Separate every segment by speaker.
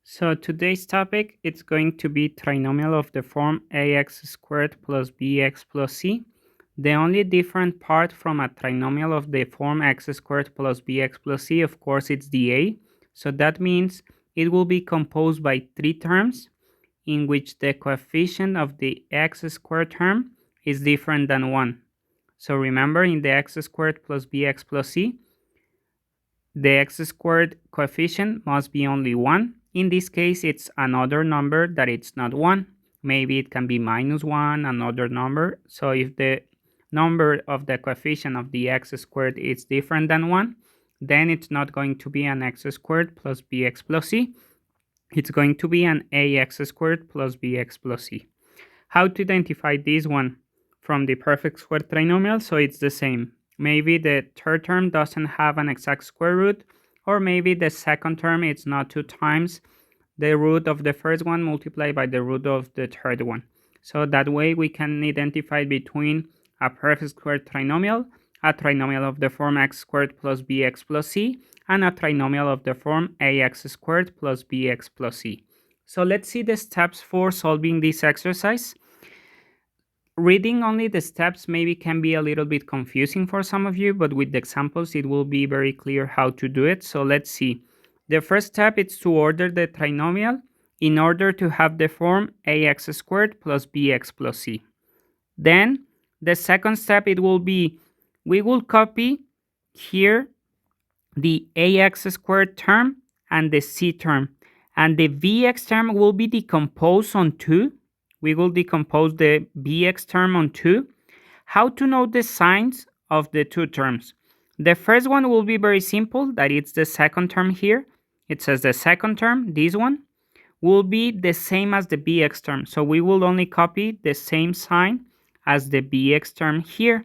Speaker 1: So today's topic it's going to be trinomial of the form ax² plus bx plus c. The only different part from a trinomial of the form x² plus bx plus c, of course, it's the a. So that means it will be composed by three terms in which the coefficient of the x² term is different than 1. So remember, in the x² plus bx plus c, the x² coefficient must be only 1. In this case, it's another number that it's not 1. Maybe it can be -1, another number. So if the number of the coefficient of the x² is different than 1, then it's not going to be an x² plus bx plus c. It's going to be an ax² plus bx plus c. How to identify this one from the perfect square trinomial? So it's the same. Maybe the third term doesn't have an exact square root, or maybe the second term is not 2 times the root of the first one multiplied by the root of the third one. So that way we can identify between a perfect square trinomial, a trinomial of the form x² plus bx plus c, and a trinomial of the form ax² plus bx plus c. So let's see the steps for solving this exercise. Reading only the steps maybe can be a little bit confusing for some of you, but with the examples it will be very clear how to do it. So let's see. The first step is to order the trinomial in order to have the form ax² plus bx plus c. Then the second step it will be, we will copy here the ax² term and the c term, and the bx term will be decomposed on 2. We will decompose the bx term on 2. How to know the signs of the two terms? The first one will be very simple, that it's the second term here. It says the second term, this one, will be the same as the bx term. So we will only copy the same sign as the bx term here.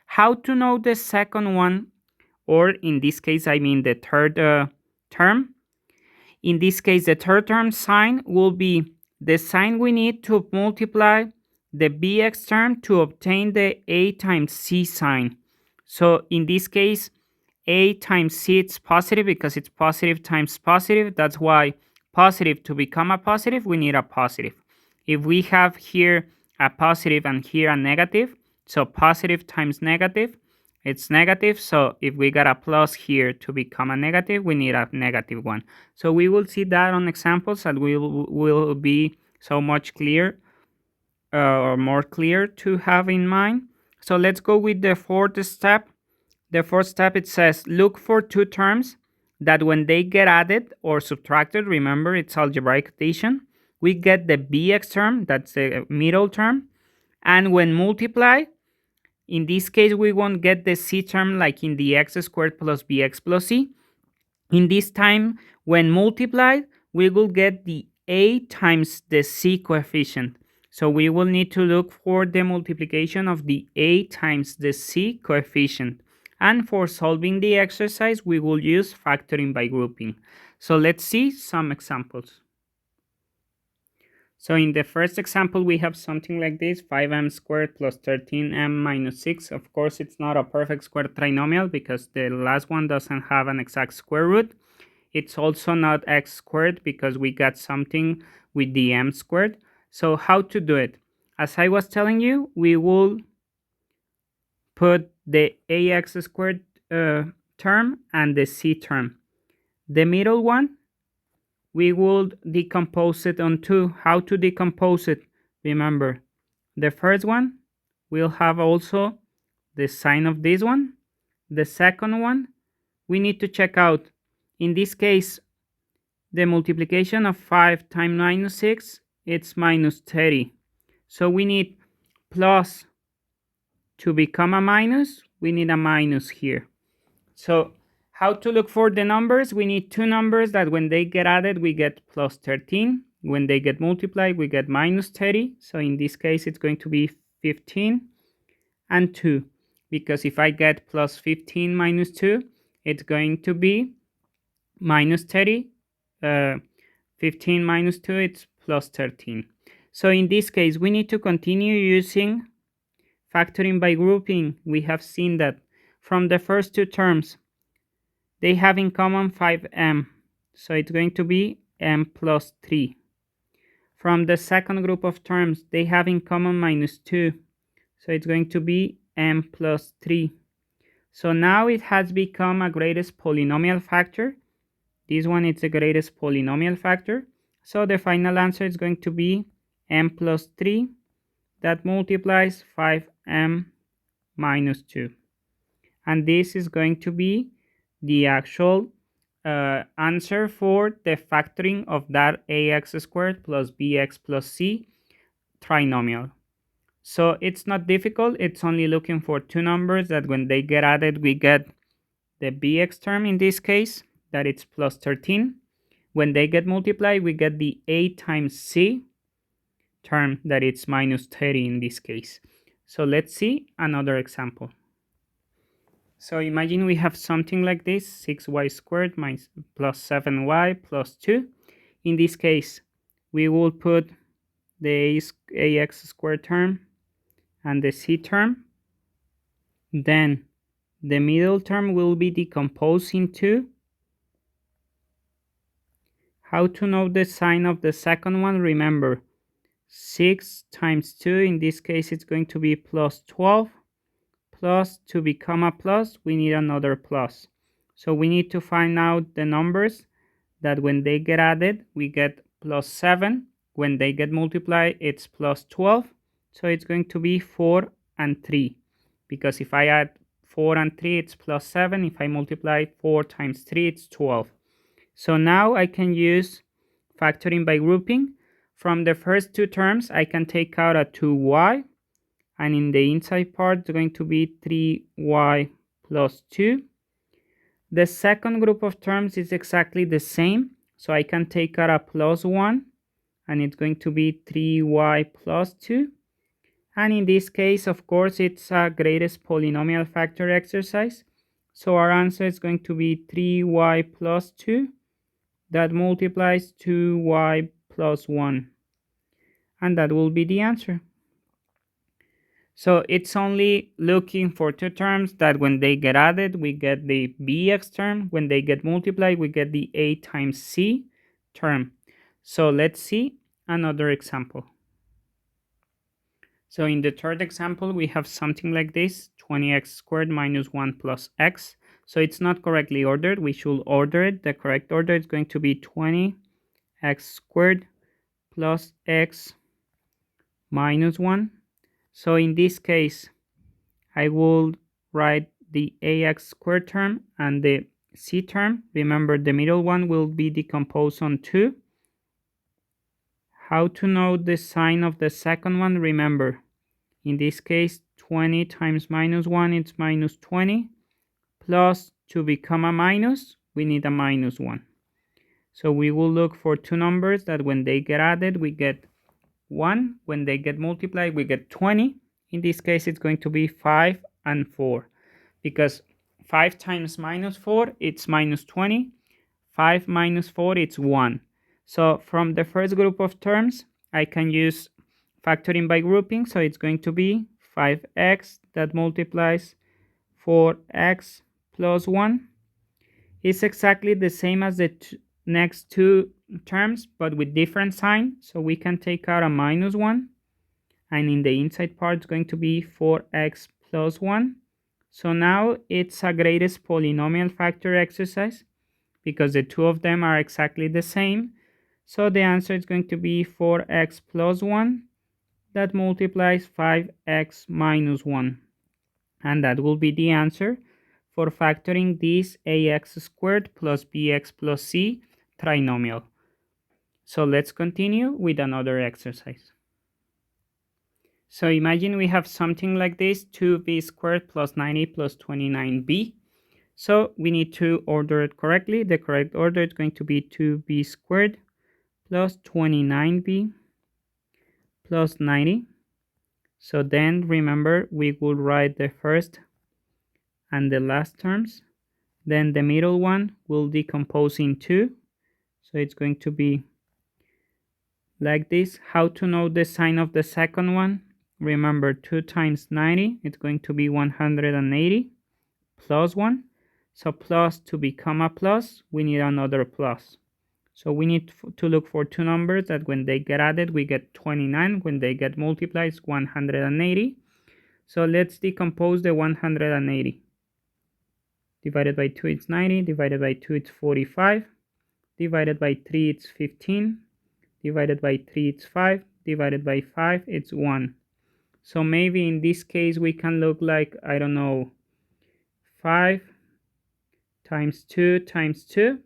Speaker 1: How to know the second one, or in this case, I mean the third term? In this case, the third term sign will be the sign we need to multiply the bx term to obtain the a times c sign. So in this case, a times c is positive because it's positive times positive. That's why positive, to become a positive, we need a positive. If we have here a positive and here a negative, so positive times negative, it's negative. So if we got a plus here to become a negative, we need a negative one. So we will see that on examples, and will be so much clear or more clear to have in mind. So let's go with the fourth step. The fourth step, it says look for two terms that when they get added or subtracted, remember it's algebraic addition, we get the bx term, that's the middle term, and when multiplied, in this case we won't get the c term like in the x² plus bx plus c. In this time, when multiplied, we will get the a times the c coefficient. So we will need to look for the multiplication of the a times the c coefficient. And for solving the exercise, we will use factoring by grouping. So let's see some examples. So in the first example, we have something like this, 5m² plus 13m minus 6. Of course, it's not a perfect square trinomial because the last one doesn't have an exact square root. It's also not x² because we got something with the m². So how to do it? As I was telling you, we will put the ax² term and the c term. The middle one, we will decompose it on 2. How to decompose it? Remember, the first one will have also the sign of this one. The second one, we need to check out. In this case, the multiplication of 5 times minus 6, it's minus 30. So we need plus to become a minus, we need a minus here. So how to look for the numbers? We need two numbers that when they get added, we get plus 13. When they get multiplied, we get minus 30. So in this case, it's going to be 15 and 2. Because if I get plus 15 minus 2, it's going to be minus 30. 15 minus 2, it's plus 13. So in this case, we need to continue using factoring by grouping. We have seen that from the first two terms, they have in common 5m. So it's going to be m plus 3. From the second group of terms, they have in common minus 2. So it's going to be m plus 3. So now it has become a greatest polynomial factor. This one is the greatest polynomial factor. So the final answer is going to be m plus 3 that multiplies 5m minus 2. And this is going to be the actual answer for the factoring of that ax² plus bx plus c trinomial. So it's not difficult, it's only looking for two numbers that when they get added we get the bx term in this case, that it's plus 13. When they get multiplied we get the a times c term, that it's minus 30 in this case. So let's see another example. So imagine we have something like this, 6y² minus plus 7y plus 2. In this case, we will put the ax² term and the c term. Then the middle term will be decomposed into. How to know the sign of the second one? Remember, 6 times 2, in this case it's going to be plus 12. Plus, to become a plus, we need another plus. So we need to find out the numbers that when they get added, we get plus 7. When they get multiplied, it's plus 12. So it's going to be 4 and 3. Because if I add 4 and 3, it's plus 7. If I multiply 4 times 3, it's 12. So now I can use factoring by grouping. From the first two terms, I can take out a 2y. And in the inside part, it's going to be 3y plus 2. The second group of terms is exactly the same. So I can take out a plus 1. And it's going to be 3y plus 2. And in this case, of course, it's a greatest polynomial factor exercise. So our answer is going to be 3y plus 2. That multiplies 2y plus 1. And that will be the answer. So it's only looking for two terms that when they get added, we get the bx term. When they get multiplied, we get the a times c term. So let's see another example. So in the third example, we have something like this, 20x² minus 1 plus x. So it's not correctly ordered. We should order it. The correct order is going to be 20x² plus x minus 1. So in this case, I will write the ax² term and the c term. Remember, the middle one will be decomposed on 2. How to know the sign of the second one? Remember, in this case, 20 times minus 1, it's minus 20. Plus, to become a minus, we need a minus 1. So we will look for two numbers that when they get added, we get 1. When they get multiplied, we get 20. In this case, it's going to be 5 and 4. Because 5 times minus 4, it's minus 20. 5 minus 4, it's 1. So from the first group of terms, I can use factoring by grouping. So it's going to be 5x that multiplies 4x plus 1. It's exactly the same as the next two terms, but with different sign. So we can take out a minus 1. And in the inside part, it's going to be 4x plus 1. So now it's a greatest polynomial factor exercise because the two of them are exactly the same. So the answer is going to be 4x plus 1 that multiplies 5x minus 1. And that will be the answer for factoring this ax² plus bx plus c trinomial. So let's continue with another exercise. So imagine we have something like this, 2b² plus 90 plus 29b. So we need to order it correctly. The correct order is going to be 2b² plus 29b plus 90. So then remember, we will write the first and the last terms. Then the middle one will decompose in 2. So it's going to be like this. How to know the sign of the second one? Remember, 2 times 90, it's going to be 180 plus 1. So plus, to become a plus, we need another plus. So we need to look for two numbers that when they get added, we get 29. When they get multiplied, it's 180. So let's decompose the 180. Divided by 2, it's 90. Divided by 2, it's 45. Divided by 3, it's 15. Divided by 3, it's 5. Divided by 5, it's 1. So maybe in this case, we can look like, I don't know, 5 times 2 times 2.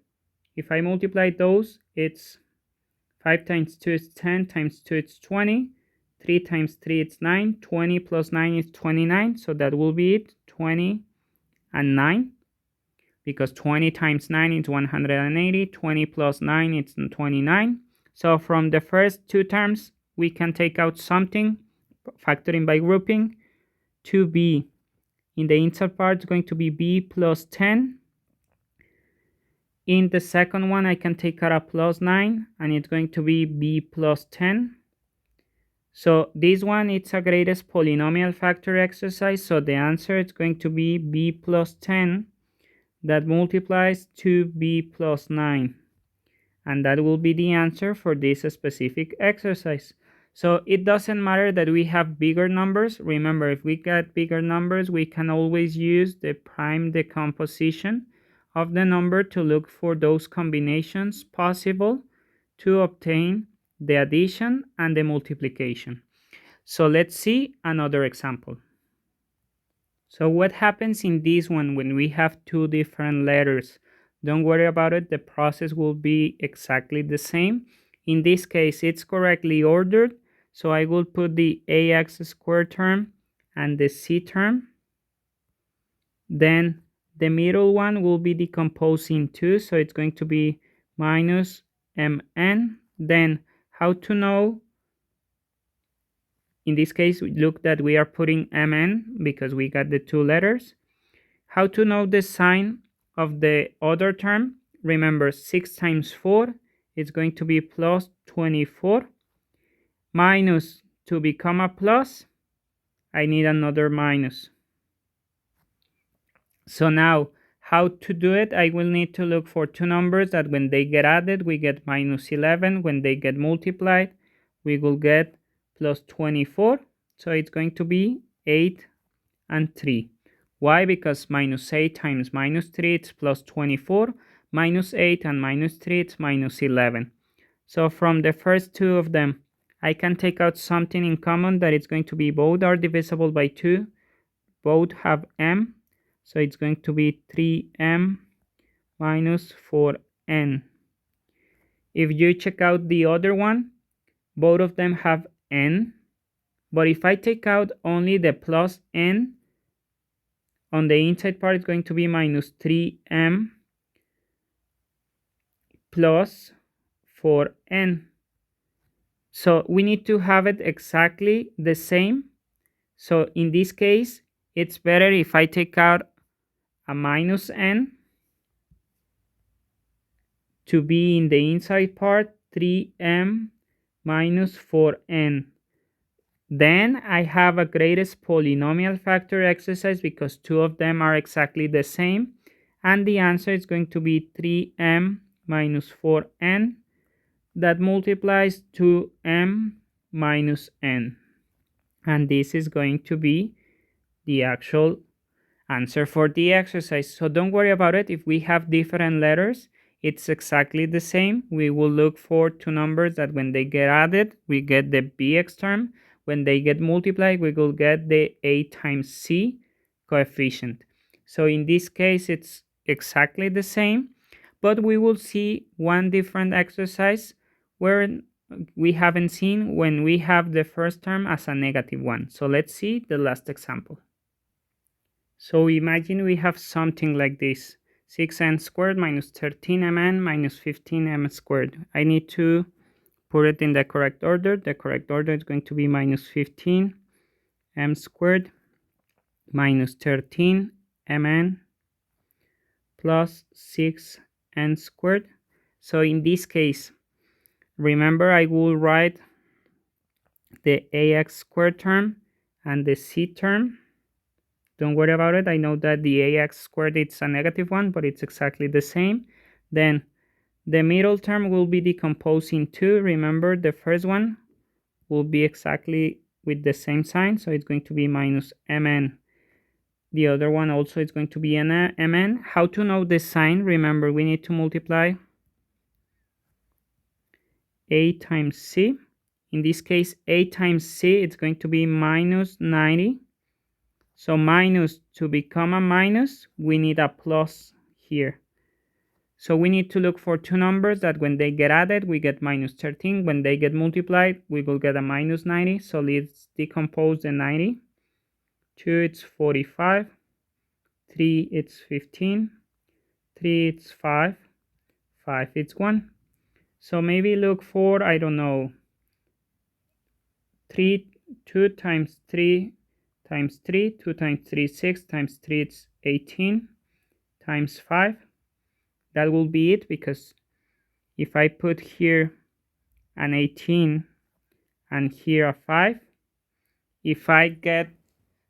Speaker 1: If I multiply those, it's 5 times 2 is 10, times 2 is 20, 3 times 3 is 9, 20 plus 9 is 29, so that will be it, 20 and 9, because 20 times 9 is 180, 20 plus 9 is 29. So from the first two terms, we can take out something, factoring by grouping. 2b, in the inside part, is going to be b plus 10. In the second one, I can take out a plus 9, and it's going to be b plus 10. So this one, it's a greatest polynomial factor exercise, so the answer is going to be b plus 10 that multiplies 2b plus 9. And that will be the answer for this specific exercise. So it doesn't matter that we have bigger numbers. Remember, if we get bigger numbers, we can always use the prime decomposition of the number to look for those combinations possible to obtain the addition and the multiplication. So let's see another example. So what happens in this one when we have two different letters? Don't worry about it, the process will be exactly the same. In this case, it's correctly ordered, so I will put the ax squared term and the c term. Then the middle one will be decomposed in two, so it's going to be minus mn. Then how to know? In this case, look that we are putting mn because we got the two letters. How to know the sign of the other term? Remember, 6 times 4 is going to be plus 24. Minus, to become a plus, I need another minus. So now, how to do it? I will need to look for two numbers that when they get added, we get minus 11. When they get multiplied, we will get plus 24. So it's going to be 8 and 3. Why? Because minus 8 times minus 3, it's plus 24. Minus 8 and minus 3, it's minus 11. So from the first two of them, I can take out something in common that it's going to be both are divisible by 2. Both have m. So it's going to be 3m minus 4n. If you check out the other one, both of them have n. But if I take out only the plus n, on the inside part it's going to be minus 3m plus 4n. So we need to have it exactly the same. So in this case, it's better if I take out a minus n to be in the inside part, 3m minus 4n. Then I have a greatest polynomial factor exercise because two of them are exactly the same. And the answer is going to be 3m minus 4n that multiplies 2m minus n. And this is going to be the actual answer for the exercise. So don't worry about it. If we have different letters, it's exactly the same. We will look for two numbers that when they get added, we get the bx term. When they get multiplied, we will get the a times c coefficient. So in this case, it's exactly the same, but we will see one different exercise where we haven't seen when we have the first term as a negative one. So let's see the last example. So imagine we have something like this. 6n squared minus 13mn minus 15m squared. I need to put it in the correct order. The correct order is going to be minus 15m squared minus 13mn plus 6n squared. So in this case, remember I will write the ax squared term and the c term. Don't worry about it. I know that the ax squared it's a negative one, but it's exactly the same. Then The middle term will be decomposed in 2. Remember, the first one will be exactly with the same sign, so it's going to be minus mn. The other one also is going to be mn. How to know the sign? Remember, we need to multiply a times c. In this case, a times c, it's going to be minus 90. So minus, to become a minus, we need a plus here. So we need to look for two numbers that when they get added, we get minus 13. When they get multiplied, we will get a minus 90. So let's decompose the 90. 2, it's 45. 3, it's 15. 3, it's 5. 5, it's 1. So maybe look for, I don't know, 3, 2 times 3 times 3. 2 times 3 is 6. Times 3, it's 18. Times 5. That will be it, because if I put here an 18 and here a 5, if I get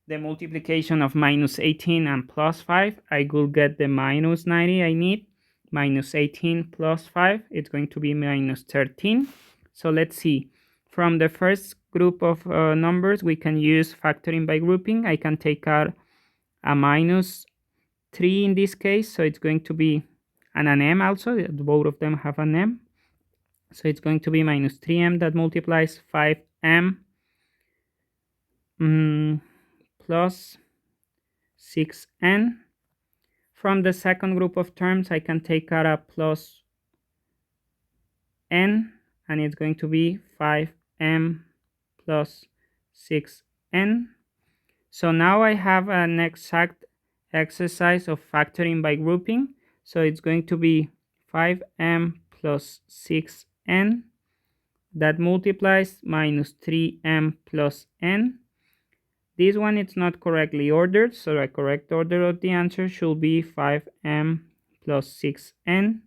Speaker 1: the multiplication of minus 18 and plus 5, I will get the minus 90 I need. Minus 18 plus 5, it's going to be minus 13. So let's see. From the first group of numbers, we can use factoring by grouping. I can take out a minus 3 in this case, so it's going to be an m also. Both of them have an m. So it's going to be minus 3m that multiplies 5m plus 6n. From the second group of terms, I can take out a plus n, and it's going to be 5m plus 6n. So now I have an exact exercise of factoring by grouping. So it's going to be 5m plus 6n that multiplies minus 3m plus n. This one it's not correctly ordered, so the correct order of the answer should be 5m plus 6n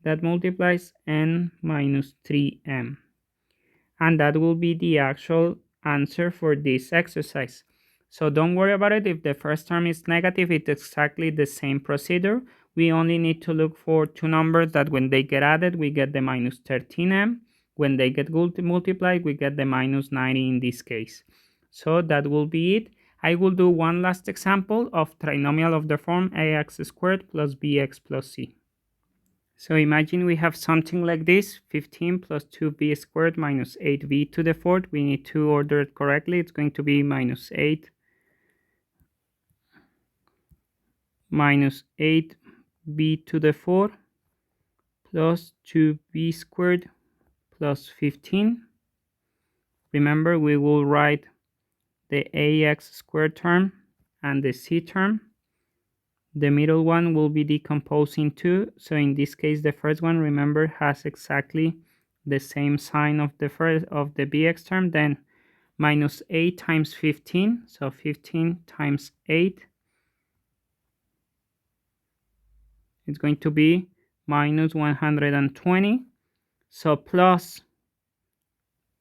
Speaker 1: that multiplies n minus 3m. And that will be the actual answer for this exercise. So don't worry about it. If the first term is negative, it's exactly the same procedure. We only need to look for two numbers that when they get added, we get the minus 13m. When they get multiplied, we get the minus 90 in this case. So that will be it. I will do one last example of trinomial of the form ax² plus bx plus c. So imagine we have something like this: 15 plus 2b squared minus 8b to the fourth. We need to order it correctly. It's going to be minus 8 minus 8b to the fourth plus 2b squared plus 15. Remember, we will write the ax squared term and the c term. The middle one will be decomposed in 2. So in this case, the first one, remember, has exactly the same sign of the first of the bx term. Then minus 8 times 15. So 15 times 8. It's going to be minus 120. So plus,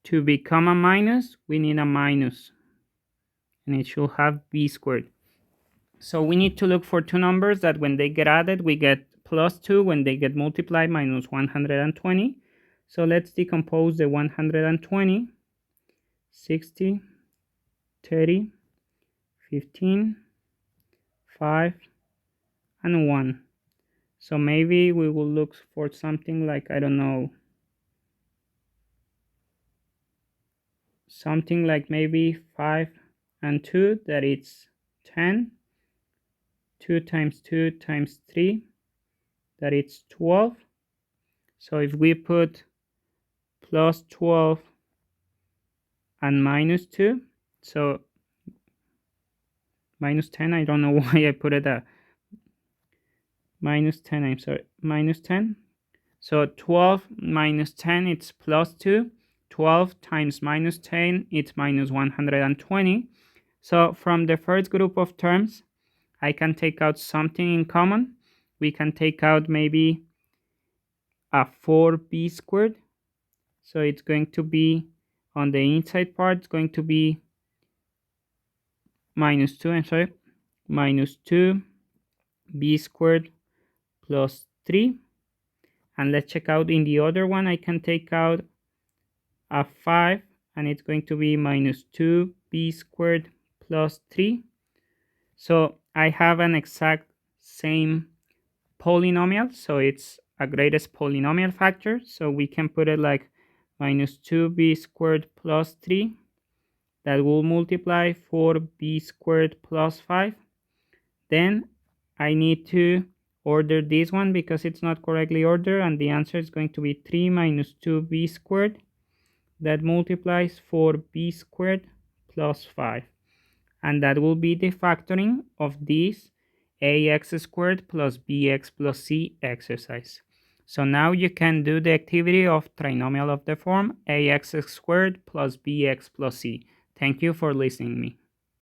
Speaker 1: to become a minus, we need a minus. And it should have b squared. So we need to look for two numbers that when they get added, we get plus 2. When they get multiplied, minus 120. So let's decompose the 120. 60, 30, 15, 5, and 1. So maybe we will look for something like, I don't know, something like maybe 5 and 2, that it's 10. 2 times 2 times 3, that it's 12. So if we put plus 12 and minus 2, so minus 10, I don't know why I put it at minus 10, I'm sorry, minus 10. So 12 minus 10, it's plus 2. 12 times minus 10, it's minus 120. So from the first group of terms, I can take out something in common. We can take out maybe a 4b squared. So it's going to be, on the inside part, it's going to be minus 2, I'm sorry, minus 2b squared plus 3. And let's check out in the other one. I can take out a 5, and it's going to be minus 2b squared plus 3. So I have an exact same polynomial, so it's a greatest polynomial factor. So we can put it like minus 2b squared plus 3. That will multiply 4b squared plus 5. Then I need to order this one because it's not correctly ordered, and the answer is going to be 3 minus 2b squared. That multiplies 4b squared plus 5. And that will be the factoring of this ax squared plus bx plus c exercise. So now you can do the activity of trinomial of the form ax squared plus bx plus c. Thank you for listening to me.